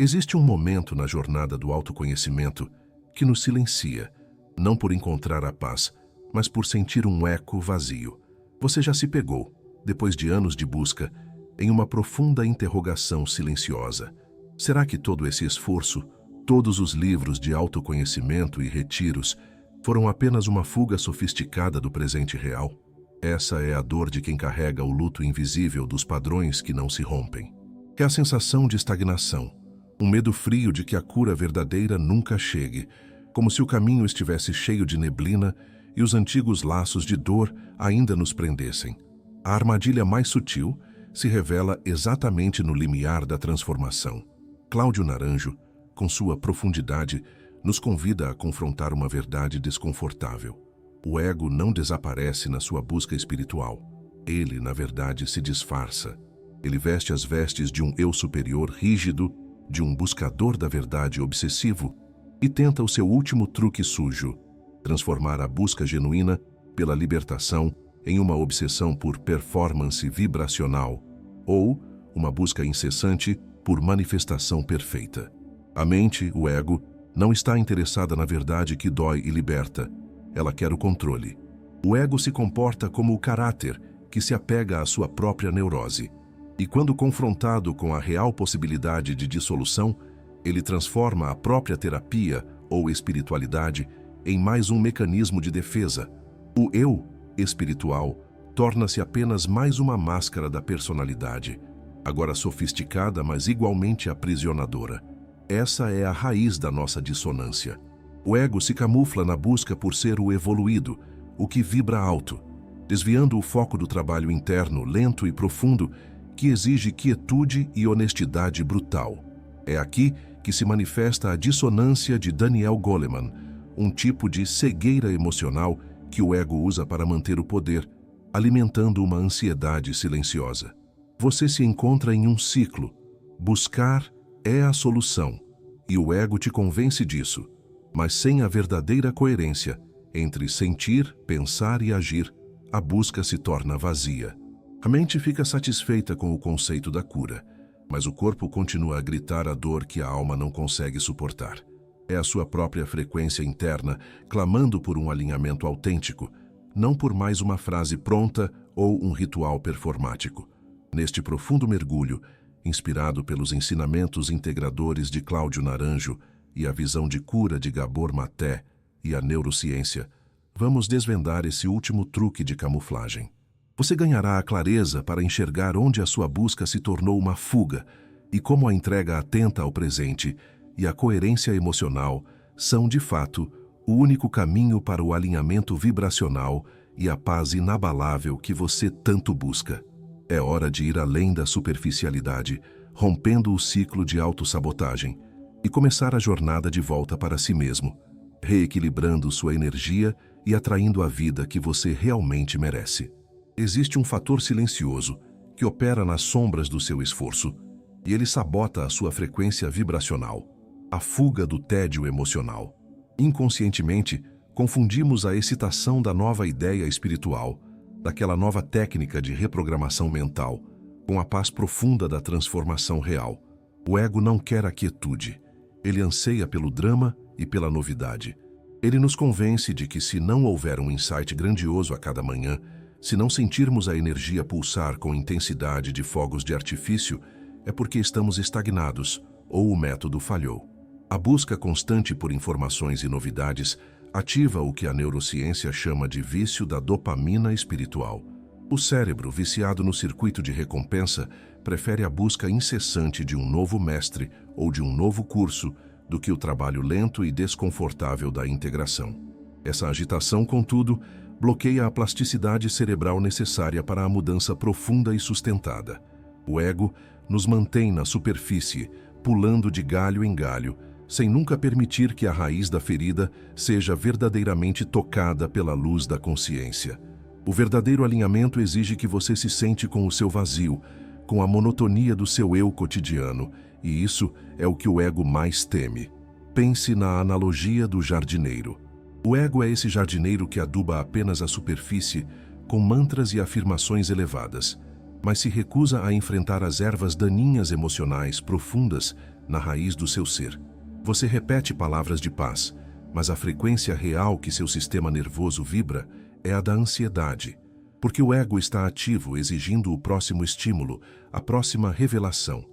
Existe um momento na jornada do autoconhecimento que nos silencia, não por encontrar a paz, mas por sentir um eco vazio. Você já se pegou, depois de anos de busca, em uma profunda interrogação silenciosa. Será que todo esse esforço, todos os livros de autoconhecimento e retiros, foram apenas uma fuga sofisticada do presente real? Essa é a dor de quem carrega o luto invisível dos padrões que não se rompem. É a sensação de estagnação, um medo frio de que a cura verdadeira nunca chegue, como se o caminho estivesse cheio de neblina e os antigos laços de dor ainda nos prendessem. A armadilha mais sutil se revela exatamente no limiar da transformação. Cláudio Naranjo, com sua profundidade, nos convida a confrontar uma verdade desconfortável. O ego não desaparece na sua busca espiritual. Ele, na verdade, se disfarça. Ele veste as vestes de um eu superior rígido, de um buscador da verdade obsessivo, e tenta o seu último truque sujo, transformar a busca genuína pela libertação em uma obsessão por performance vibracional ou uma busca incessante por manifestação perfeita. A mente, o ego, não está interessada na verdade que dói e liberta. Ela quer o controle. O ego se comporta como o caráter que se apega à sua própria neurose. E quando confrontado com a real possibilidade de dissolução, ele transforma a própria terapia ou espiritualidade em mais um mecanismo de defesa. O eu espiritual torna-se apenas mais uma máscara da personalidade, agora sofisticada, mas igualmente aprisionadora. Essa é a raiz da nossa dissonância. O ego se camufla na busca por ser o evoluído, o que vibra alto, desviando o foco do trabalho interno, lento e profundo, que exige quietude e honestidade brutal. É aqui que se manifesta a dissonância de Daniel Goleman, um tipo de cegueira emocional que o ego usa para manter o poder, alimentando uma ansiedade silenciosa. Você se encontra em um ciclo. Buscar é a solução, e o ego te convence disso, mas sem a verdadeira coerência entre sentir, pensar e agir, a busca se torna vazia. A mente fica satisfeita com o conceito da cura, mas o corpo continua a gritar a dor que a alma não consegue suportar. É a sua própria frequência interna clamando por um alinhamento autêntico, não por mais uma frase pronta ou um ritual performático. Neste profundo mergulho, inspirado pelos ensinamentos integradores de Cláudio Naranjo e a visão de cura de Gabor Maté e a neurociência, vamos desvendar esse último truque de camuflagem. Você ganhará a clareza para enxergar onde a sua busca se tornou uma fuga e como a entrega atenta ao presente e a coerência emocional são, de fato, o único caminho para o alinhamento vibracional e a paz inabalável que você tanto busca. É hora de ir além da superficialidade, rompendo o ciclo de autossabotagem e começar a jornada de volta para si mesmo, reequilibrando sua energia e atraindo a vida que você realmente merece. Existe um fator silencioso que opera nas sombras do seu esforço e ele sabota a sua frequência vibracional, a fuga do tédio emocional. Inconscientemente, confundimos a excitação da nova ideia espiritual, daquela nova técnica de reprogramação mental, com a paz profunda da transformação real. O ego não quer a quietude. Ele anseia pelo drama e pela novidade. Ele nos convence de que se não houver um insight grandioso a cada manhã, se não sentirmos a energia pulsar com intensidade de fogos de artifício, é porque estamos estagnados ou o método falhou. A busca constante por informações e novidades ativa o que a neurociência chama de vício da dopamina espiritual. O cérebro, viciado no circuito de recompensa, prefere a busca incessante de um novo mestre ou de um novo curso do que o trabalho lento e desconfortável da integração. Essa agitação, contudo, bloqueia a plasticidade cerebral necessária para a mudança profunda e sustentada. O ego nos mantém na superfície, pulando de galho em galho, sem nunca permitir que a raiz da ferida seja verdadeiramente tocada pela luz da consciência. O verdadeiro alinhamento exige que você se sente com o seu vazio, com a monotonia do seu eu cotidiano, e isso é o que o ego mais teme. Pense na analogia do jardineiro. O ego é esse jardineiro que aduba apenas a superfície com mantras e afirmações elevadas, mas se recusa a enfrentar as ervas daninhas emocionais profundas na raiz do seu ser. Você repete palavras de paz, mas a frequência real que seu sistema nervoso vibra é a da ansiedade, porque o ego está ativo, exigindo o próximo estímulo, a próxima revelação.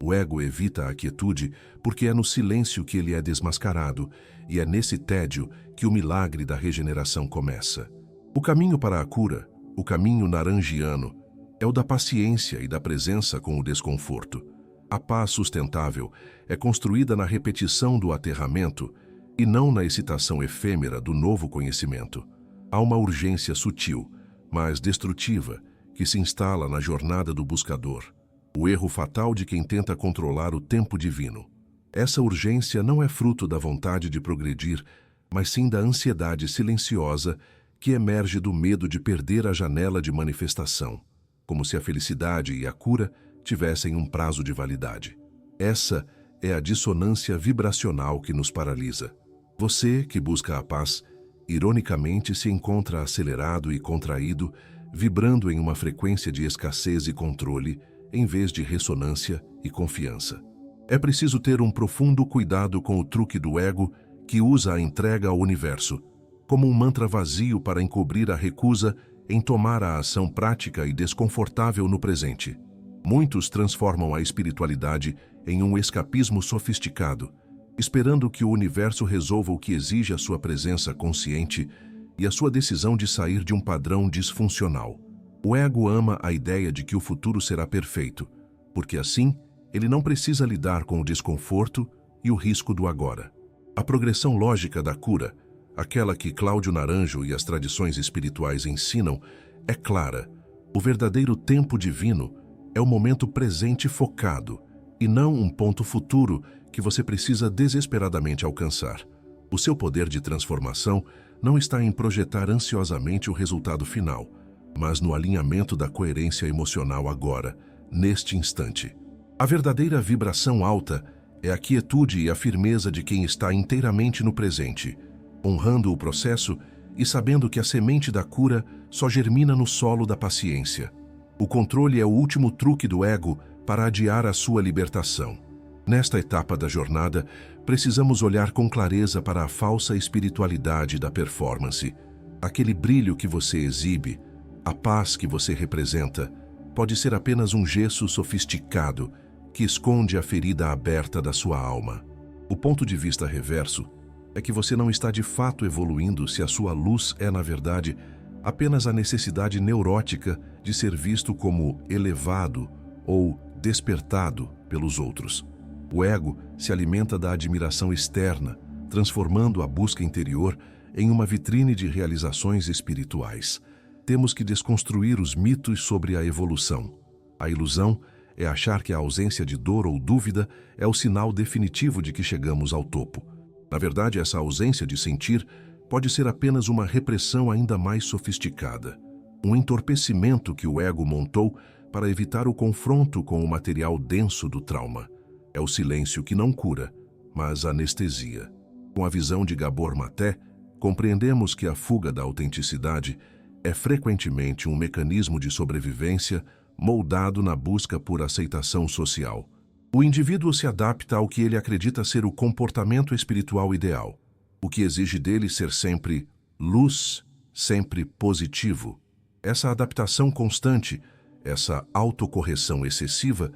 O ego evita a quietude porque é no silêncio que ele é desmascarado, e é nesse tédio que o milagre da regeneração começa. O caminho para a cura, o caminho naranjiano, é o da paciência e da presença com o desconforto. A paz sustentável é construída na repetição do aterramento e não na excitação efêmera do novo conhecimento. Há uma urgência sutil, mas destrutiva, que se instala na jornada do buscador. O erro fatal de quem tenta controlar o tempo divino. Essa urgência não é fruto da vontade de progredir, mas sim da ansiedade silenciosa que emerge do medo de perder a janela de manifestação, como se a felicidade e a cura tivessem um prazo de validade. Essa é a dissonância vibracional que nos paralisa. Você, que busca a paz, ironicamente se encontra acelerado e contraído, vibrando em uma frequência de escassez e controle, em vez de ressonância e confiança. É preciso ter um profundo cuidado com o truque do ego que usa a entrega ao universo, como um mantra vazio para encobrir a recusa em tomar a ação prática e desconfortável no presente. Muitos transformam a espiritualidade em um escapismo sofisticado, esperando que o universo resolva o que exige a sua presença consciente e a sua decisão de sair de um padrão disfuncional. O ego ama a ideia de que o futuro será perfeito, porque assim ele não precisa lidar com o desconforto e o risco do agora. A progressão lógica da cura, aquela que Cláudio Naranjo e as tradições espirituais ensinam, é clara. O verdadeiro tempo divino é o momento presente focado, e não um ponto futuro que você precisa desesperadamente alcançar. O seu poder de transformação não está em projetar ansiosamente o resultado final, mas no alinhamento da coerência emocional agora, neste instante. A verdadeira vibração alta é a quietude e a firmeza de quem está inteiramente no presente, honrando o processo e sabendo que a semente da cura só germina no solo da paciência. O controle é o último truque do ego para adiar a sua libertação. Nesta etapa da jornada, precisamos olhar com clareza para a falsa espiritualidade da performance. Aquele brilho que você exibe, a paz que você representa, pode ser apenas um gesso sofisticado que esconde a ferida aberta da sua alma. O ponto de vista reverso é que você não está de fato evoluindo se a sua luz é, na verdade, apenas a necessidade neurótica de ser visto como elevado ou despertado pelos outros. O ego se alimenta da admiração externa, transformando a busca interior em uma vitrine de realizações espirituais. Temos que desconstruir os mitos sobre a evolução. A ilusão é achar que a ausência de dor ou dúvida é o sinal definitivo de que chegamos ao topo. Na verdade, essa ausência de sentir pode ser apenas uma repressão ainda mais sofisticada, um entorpecimento que o ego montou para evitar o confronto com o material denso do trauma. É o silêncio que não cura, mas anestesia. Com a visão de Gabor Maté, compreendemos que a fuga da autenticidade é frequentemente um mecanismo de sobrevivência moldado na busca por aceitação social. O indivíduo se adapta ao que ele acredita ser o comportamento espiritual ideal, o que exige dele ser sempre luz, sempre positivo. Essa adaptação constante, essa autocorreção excessiva,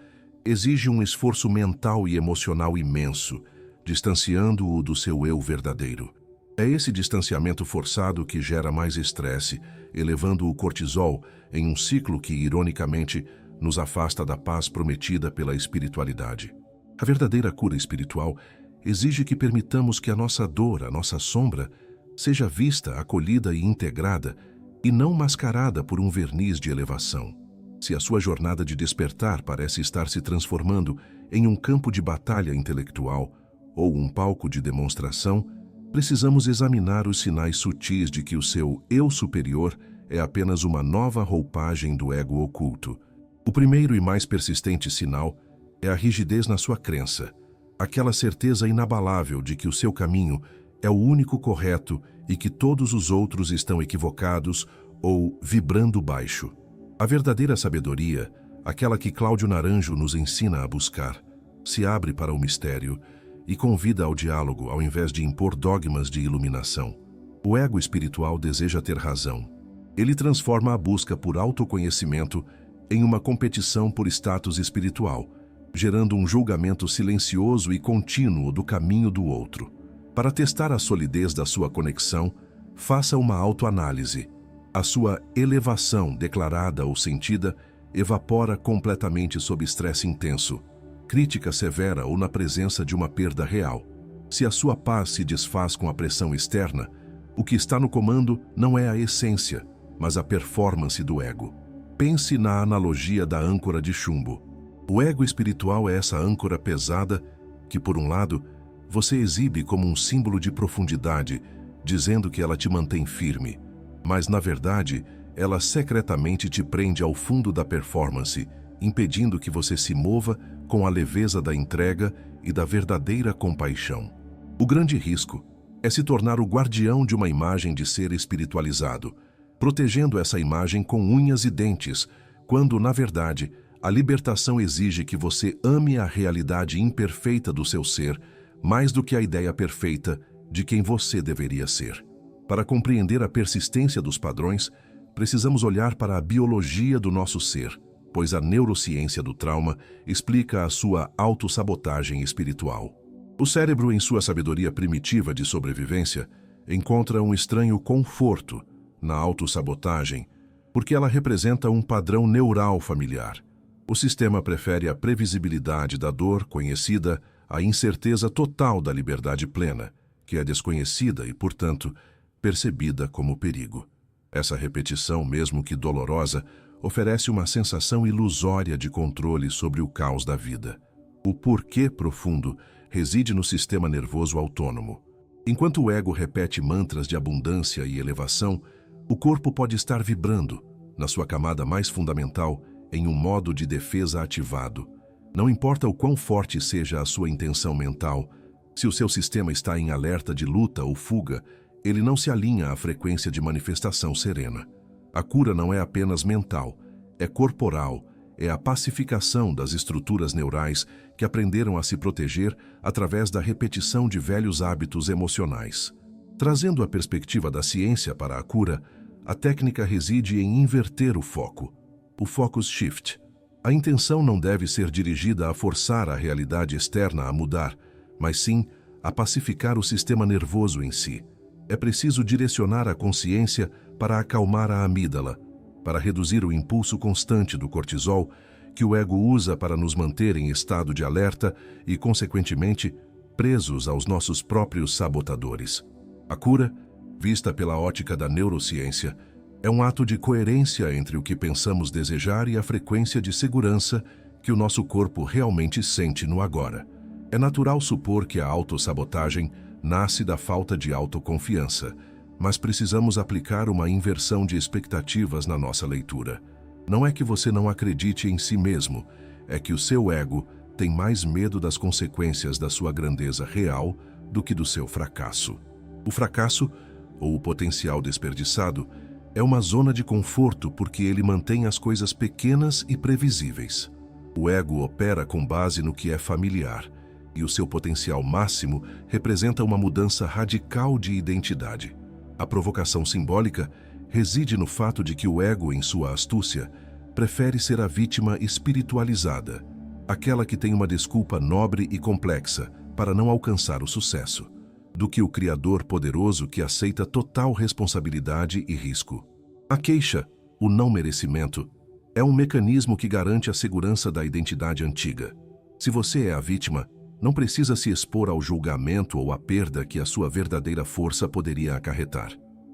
exige um esforço mental e emocional imenso, distanciando-o do seu eu verdadeiro. É esse distanciamento forçado que gera mais estresse, elevando o cortisol em um ciclo que, ironicamente, nos afasta da paz prometida pela espiritualidade. A verdadeira cura espiritual exige que permitamos que a nossa dor, a nossa sombra, seja vista, acolhida e integrada, e não mascarada por um verniz de elevação. Se a sua jornada de despertar parece estar se transformando em um campo de batalha intelectual ou um palco de demonstração, precisamos examinar os sinais sutis de que o seu eu superior é apenas uma nova roupagem do ego oculto. O primeiro e mais persistente sinal é a rigidez na sua crença, aquela certeza inabalável de que o seu caminho é o único correto e que todos os outros estão equivocados ou vibrando baixo. A verdadeira sabedoria, aquela que Cláudio Naranjo nos ensina a buscar, se abre para o mistério e convida ao diálogo ao invés de impor dogmas de iluminação. O ego espiritual deseja ter razão. Ele transforma a busca por autoconhecimento em uma competição por status espiritual, gerando um julgamento silencioso e contínuo do caminho do outro. Para testar a solidez da sua conexão, faça uma autoanálise. A sua elevação declarada ou sentida evapora completamente sob estresse intenso, crítica severa ou na presença de uma perda real. Se a sua paz se desfaz com a pressão externa, o que está no comando não é a essência, mas a performance do ego. Pense na analogia da âncora de chumbo. O ego espiritual é essa âncora pesada que, por um lado, você exibe como um símbolo de profundidade, dizendo que ela te mantém firme, mas, na verdade, ela secretamente te prende ao fundo da performance, impedindo que você se mova com a leveza da entrega e da verdadeira compaixão. O grande risco é se tornar o guardião de uma imagem de ser espiritualizado, protegendo essa imagem com unhas e dentes, quando, na verdade, a libertação exige que você ame a realidade imperfeita do seu ser mais do que a ideia perfeita de quem você deveria ser. Para compreender a persistência dos padrões, precisamos olhar para a biologia do nosso ser, pois a neurociência do trauma explica a sua autossabotagem espiritual. O cérebro, em sua sabedoria primitiva de sobrevivência, encontra um estranho conforto na autossabotagem, porque ela representa um padrão neural familiar. O sistema prefere a previsibilidade da dor conhecida à incerteza total da liberdade plena, que é desconhecida e, portanto, percebida como perigo. Essa repetição, mesmo que dolorosa, oferece uma sensação ilusória de controle sobre o caos da vida. O porquê profundo reside no sistema nervoso autônomo. Enquanto o ego repete mantras de abundância e elevação, o corpo pode estar vibrando, na sua camada mais fundamental, em um modo de defesa ativado. Não importa o quão forte seja a sua intenção mental, se o seu sistema está em alerta de luta ou fuga, ele não se alinha à frequência de manifestação serena. A cura não é apenas mental, é corporal, é a pacificação das estruturas neurais que aprenderam a se proteger através da repetição de velhos hábitos emocionais. Trazendo a perspectiva da ciência para a cura, a técnica reside em inverter o focus shift. A intenção não deve ser dirigida a forçar a realidade externa a mudar, mas sim a pacificar o sistema nervoso em si. É preciso direcionar a consciência para acalmar a amígdala, para reduzir o impulso constante do cortisol que o ego usa para nos manter em estado de alerta e, consequentemente, presos aos nossos próprios sabotadores. A cura, vista pela ótica da neurociência, é um ato de coerência entre o que pensamos desejar e a frequência de segurança que o nosso corpo realmente sente no agora. É natural supor que a autossabotagem nasce da falta de autoconfiança, mas precisamos aplicar uma inversão de expectativas na nossa leitura. Não é que você não acredite em si mesmo, é que o seu ego tem mais medo das consequências da sua grandeza real do que do seu fracasso. O fracasso, ou o potencial desperdiçado, é uma zona de conforto porque ele mantém as coisas pequenas e previsíveis. O ego opera com base no que é familiar, e o seu potencial máximo representa uma mudança radical de identidade. A provocação simbólica reside no fato de que o ego, em sua astúcia, prefere ser a vítima espiritualizada, aquela que tem uma desculpa nobre e complexa para não alcançar o sucesso, do que o Criador poderoso que aceita total responsabilidade e risco. A queixa, o não merecimento, é um mecanismo que garante a segurança da identidade antiga. Se você é a vítima, não precisa se expor ao julgamento ou à perda que a sua verdadeira força poderia acarretar.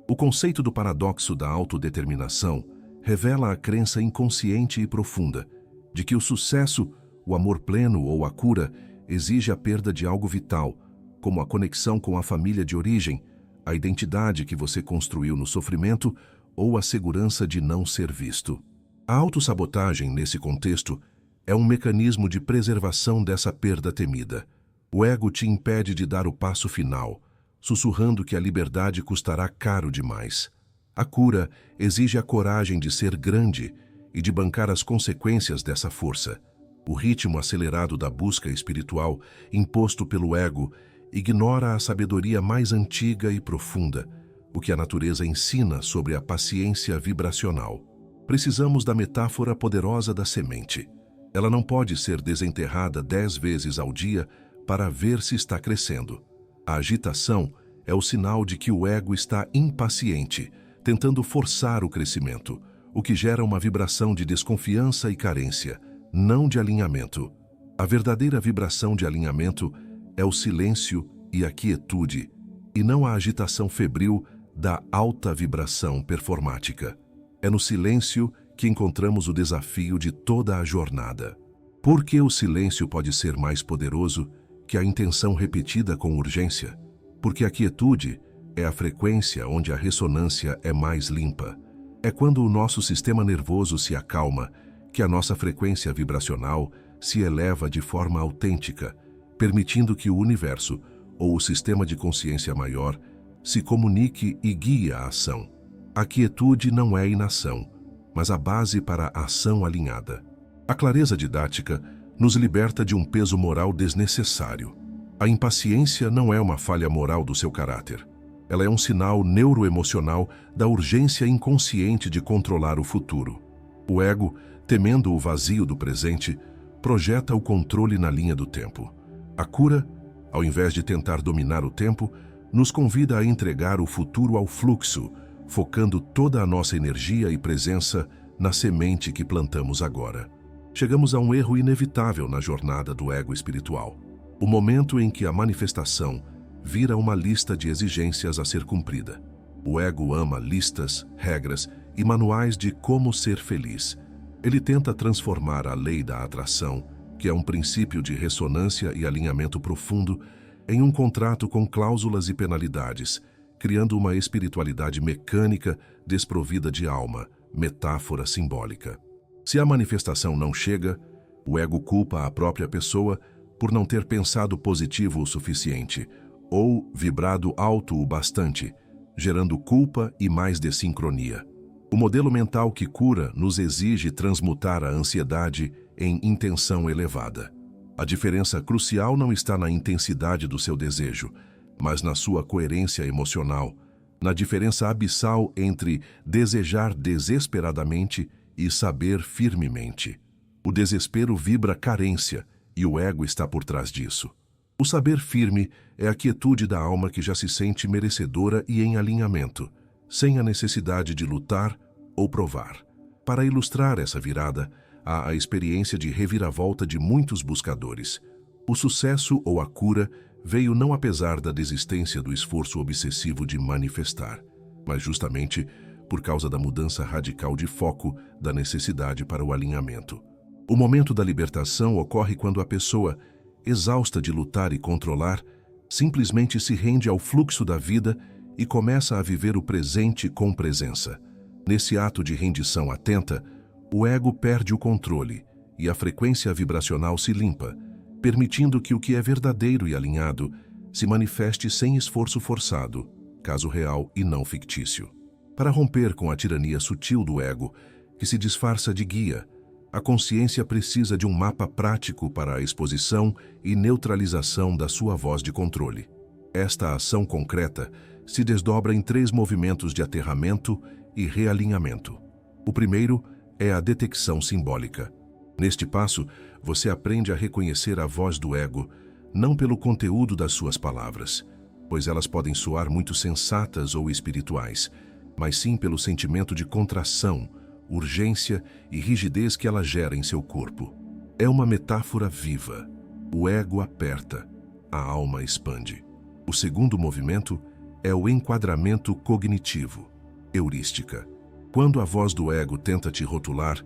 O conceito do paradoxo da autodeterminação revela a crença inconsciente e profunda de que o sucesso, o amor pleno ou a cura exige a perda de algo vital, como a conexão com a família de origem, a identidade que você construiu no sofrimento ou a segurança de não ser visto. A autossabotagem, nesse contexto, é um mecanismo de preservação dessa perda temida. O ego te impede de dar o passo final, sussurrando que a liberdade custará caro demais. A cura exige a coragem de ser grande e de bancar as consequências dessa força. O ritmo acelerado da busca espiritual, imposto pelo ego, ignora a sabedoria mais antiga e profunda, o que a natureza ensina sobre a paciência vibracional. Precisamos da metáfora poderosa da semente. Ela não pode ser desenterrada 10 vezes ao dia para ver se está crescendo. A agitação é o sinal de que o ego está impaciente, tentando forçar o crescimento, o que gera uma vibração de desconfiança e carência, não de alinhamento. A verdadeira vibração de alinhamento é o silêncio e a quietude, e não a agitação febril da alta vibração performática. É no silêncio que encontramos o desafio de toda a jornada. Por que o silêncio pode ser mais poderoso que a intenção repetida com urgência? Porque a quietude é a frequência onde a ressonância é mais limpa. É quando o nosso sistema nervoso se acalma que a nossa frequência vibracional se eleva de forma autêntica, permitindo que o universo, ou o sistema de consciência maior, se comunique e guie a ação. A quietude não é inação, mas a base para a ação alinhada. A clareza didática nos liberta de um peso moral desnecessário. A impaciência não é uma falha moral do seu caráter. Ela é um sinal neuroemocional da urgência inconsciente de controlar o futuro. O ego, temendo o vazio do presente, projeta o controle na linha do tempo. A cura, ao invés de tentar dominar o tempo, nos convida a entregar o futuro ao fluxo, focando toda a nossa energia e presença na semente que plantamos agora. Chegamos a um erro inevitável na jornada do ego espiritual. O momento em que a manifestação vira uma lista de exigências a ser cumprida. O ego ama listas, regras e manuais de como ser feliz. Ele tenta transformar a lei da atração, que é um princípio de ressonância e alinhamento profundo, em um contrato com cláusulas e penalidades, criando uma espiritualidade mecânica desprovida de alma, metáfora simbólica. Se a manifestação não chega, o ego culpa a própria pessoa por não ter pensado positivo o suficiente, ou vibrado alto o bastante, gerando culpa e mais desincronia. O modelo mental que cura nos exige transmutar a ansiedade em intenção elevada. A diferença crucial não está na intensidade do seu desejo, mas na sua coerência emocional, na diferença abissal entre desejar desesperadamente e saber firmemente. O desespero vibra carência e o ego está por trás disso. O saber firme é a quietude da alma que já se sente merecedora e em alinhamento, sem a necessidade de lutar ou provar. Para ilustrar essa virada, há a experiência de reviravolta de muitos buscadores. O sucesso ou a cura veio não apesar da desistência do esforço obsessivo de manifestar, mas justamente por causa da mudança radical de foco da necessidade para o alinhamento. O momento da libertação ocorre quando a pessoa, exausta de lutar e controlar, simplesmente se rende ao fluxo da vida e começa a viver o presente com presença. Nesse ato de rendição atenta, o ego perde o controle e a frequência vibracional se limpa, permitindo que o que é verdadeiro e alinhado se manifeste sem esforço forçado, caso real e não fictício. Para romper com a tirania sutil do ego, que se disfarça de guia, a consciência precisa de um mapa prático para a exposição e neutralização da sua voz de controle. Esta ação concreta se desdobra em 3 movimentos de aterramento e realinhamento. O primeiro é a detecção simbólica. Neste passo, você aprende a reconhecer a voz do ego, não pelo conteúdo das suas palavras, pois elas podem soar muito sensatas ou espirituais, mas sim pelo sentimento de contração, urgência e rigidez que ela gera em seu corpo. É uma metáfora viva. O ego aperta, a alma expande. O segundo movimento é o enquadramento cognitivo, heurística. Quando a voz do ego tenta te rotular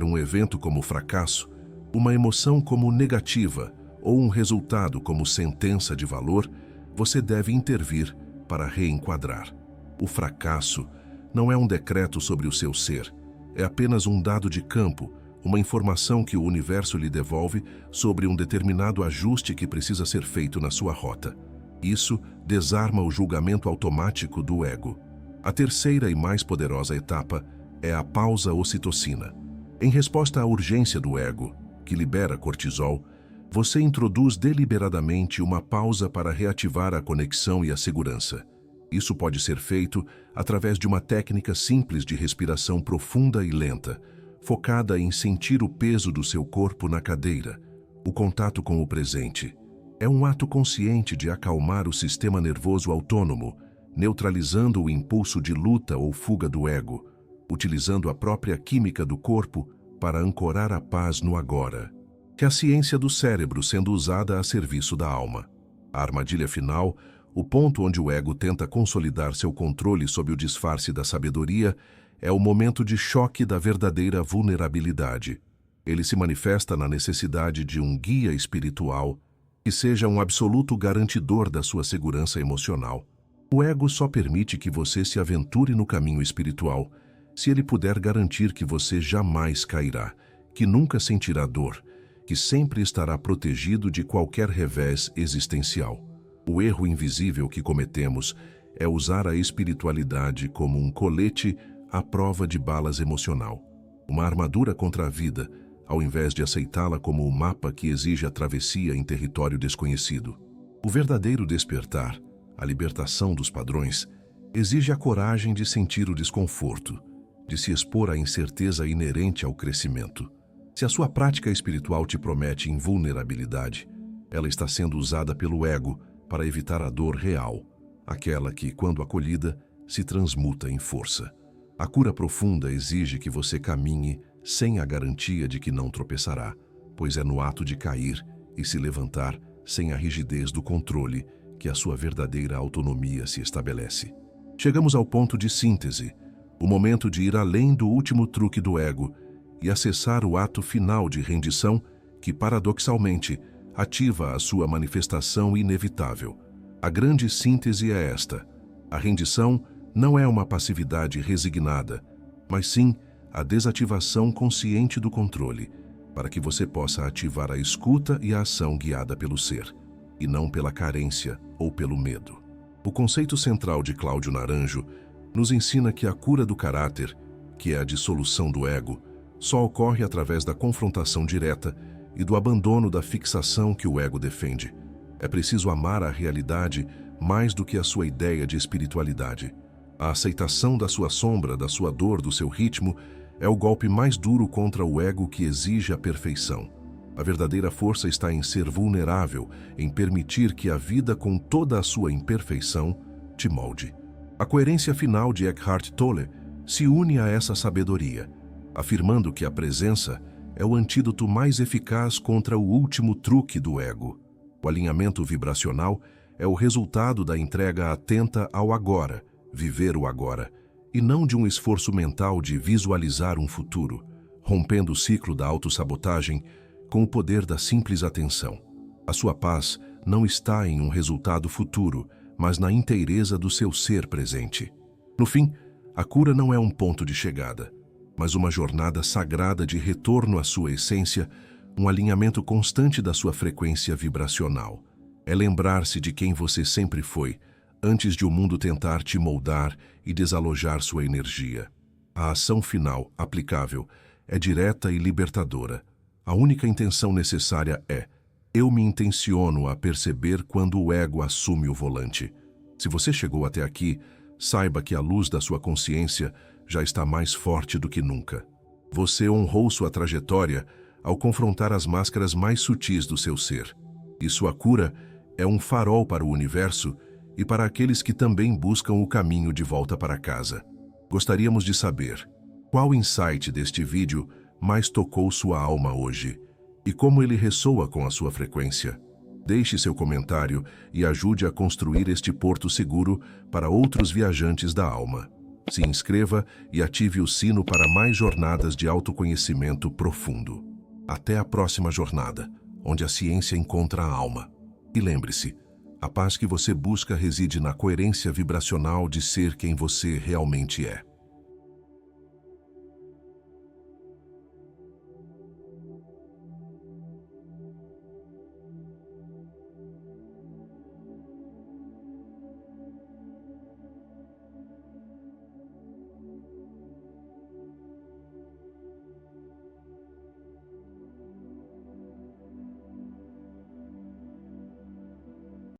um evento como fracasso, uma emoção como negativa ou um resultado como sentença de valor, você deve intervir para reenquadrar. O fracasso não é um decreto sobre o seu ser, é apenas um dado de campo, uma informação que o universo lhe devolve sobre um determinado ajuste que precisa ser feito na sua rota. Isso desarma o julgamento automático do ego. A terceira e mais poderosa etapa é a pausa ocitocina. Em resposta à urgência do ego, que libera cortisol, você introduz deliberadamente uma pausa para reativar a conexão e a segurança. Isso pode ser feito através de uma técnica simples de respiração profunda e lenta, focada em sentir o peso do seu corpo na cadeira, o contato com o presente. É um ato consciente de acalmar o sistema nervoso autônomo, neutralizando o impulso de luta ou fuga do ego, utilizando a própria química do corpo para ancorar a paz no agora. Que a ciência do cérebro sendo usada a serviço da alma. A armadilha final, o ponto onde o ego tenta consolidar seu controle sob o disfarce da sabedoria, é o momento de choque da verdadeira vulnerabilidade. Ele se manifesta na necessidade de um guia espiritual que seja um absoluto garantidor da sua segurança emocional. O ego só permite que você se aventure no caminho espiritual se ele puder garantir que você jamais cairá, que nunca sentirá dor, que sempre estará protegido de qualquer revés existencial. O erro invisível que cometemos é usar a espiritualidade como um colete à prova de balas emocional, uma armadura contra a vida, ao invés de aceitá-la como um mapa que exige a travessia em território desconhecido. O verdadeiro despertar, a libertação dos padrões, exige a coragem de sentir o desconforto, de se expor à incerteza inerente ao crescimento. Se a sua prática espiritual te promete invulnerabilidade, ela está sendo usada pelo ego para evitar a dor real, aquela que, quando acolhida, se transmuta em força. A cura profunda exige que você caminhe sem a garantia de que não tropeçará, pois é no ato de cair e se levantar sem a rigidez do controle que a sua verdadeira autonomia se estabelece. Chegamos ao ponto de síntese, o momento de ir além do último truque do ego e acessar o ato final de rendição que, paradoxalmente, ativa a sua manifestação inevitável. A grande síntese é esta: a rendição não é uma passividade resignada, mas sim a desativação consciente do controle, para que você possa ativar a escuta e a ação guiada pelo ser, e não pela carência ou pelo medo. O conceito central de Cláudio Naranjo nos ensina que a cura do caráter, que é a dissolução do ego, só ocorre através da confrontação direta e do abandono da fixação que o ego defende. É preciso amar a realidade mais do que a sua ideia de espiritualidade. A aceitação da sua sombra, da sua dor, do seu ritmo, é o golpe mais duro contra o ego que exige a perfeição. A verdadeira força está em ser vulnerável, em permitir que a vida, com toda a sua imperfeição, te molde. A coerência final de Eckhart Tolle se une a essa sabedoria, afirmando que a presença é o antídoto mais eficaz contra o último truque do ego. O alinhamento vibracional é o resultado da entrega atenta ao agora, viver o agora, e não de um esforço mental de visualizar um futuro, rompendo o ciclo da autossabotagem com o poder da simples atenção. A sua paz não está em um resultado futuro, mas na inteireza do seu ser presente. No fim, a cura não é um ponto de chegada, mas uma jornada sagrada de retorno à sua essência, um alinhamento constante da sua frequência vibracional. É lembrar-se de quem você sempre foi, antes de o mundo tentar te moldar e desalojar sua energia. A ação final, aplicável, é direta e libertadora. A única intenção necessária é: eu me intenciono a perceber quando o ego assume o volante. Se você chegou até aqui, saiba que a luz da sua consciência já está mais forte do que nunca. Você honrou sua trajetória ao confrontar as máscaras mais sutis do seu ser. E sua cura é um farol para o universo e para aqueles que também buscam o caminho de volta para casa. Gostaríamos de saber qual insight deste vídeo mais tocou sua alma hoje e como ele ressoa com a sua frequência. Deixe seu comentário e ajude a construir este porto seguro para outros viajantes da alma. Se inscreva e ative o sino para mais jornadas de autoconhecimento profundo. Até a próxima jornada, onde a ciência encontra a alma. E lembre-se, a paz que você busca reside na coerência vibracional de ser quem você realmente é.